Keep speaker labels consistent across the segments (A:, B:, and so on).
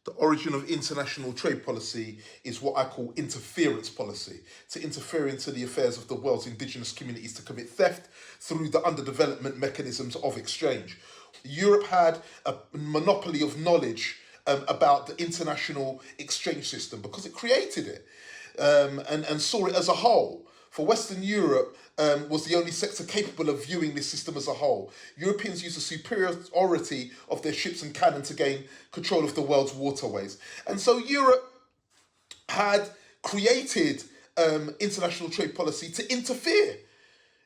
A: The origin of international trade policy is what I call interference policy, to interfere into the affairs of the world's indigenous communities to commit theft through the underdevelopment mechanisms of exchange. Europe had a monopoly of knowledge about the international exchange system because it created it and saw it as a whole. For Western Europe was the only sector capable of viewing this system as a whole. Europeans used the superiority of their ships and cannon to gain control of the world's waterways. And so Europe had created international trade policy to interfere.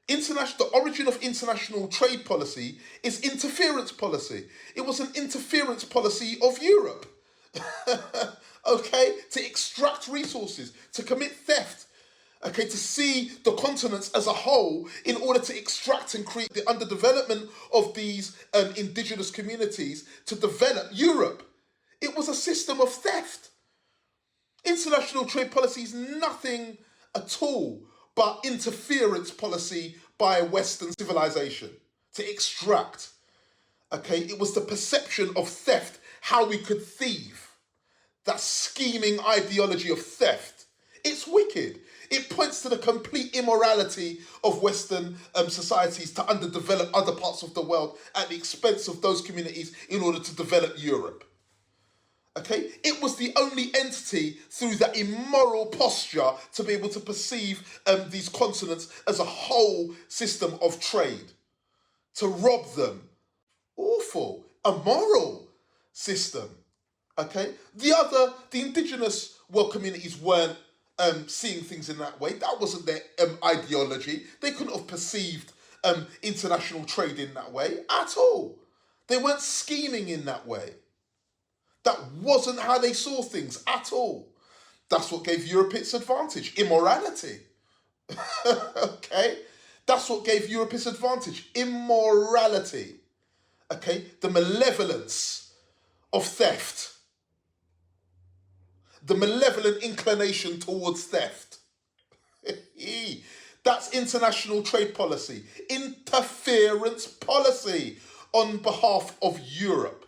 A: The origin of international trade policy is interference policy. It was an interference policy of Europe. Okay, to extract resources, to commit theft, okay, to see the continents as a whole in order to extract and create the underdevelopment of these indigenous communities to develop Europe. It was a system of theft. International trade policy is nothing at all but interference policy by Western civilization to extract. Okay, it was the perception of theft, how we could thieve. That scheming ideology of theft. It's wicked. It points to the complete immorality of Western societies to underdevelop other parts of the world at the expense of those communities in order to develop Europe. Okay? It was the only entity through that immoral posture to be able to perceive these continents as a whole system of trade. To rob them. Awful. Immoral system. Okay? The indigenous world communities weren't seeing things in that way. That wasn't their ideology. They couldn't have perceived international trade in that way at all. They weren't scheming in that way. That wasn't how they saw things at all. That's what gave Europe its advantage. Immorality. Okay? That's what gave Europe its advantage. Immorality. Okay? The malevolence of theft. The malevolent inclination towards theft. That's international trade policy. Interference policy on behalf of Europe.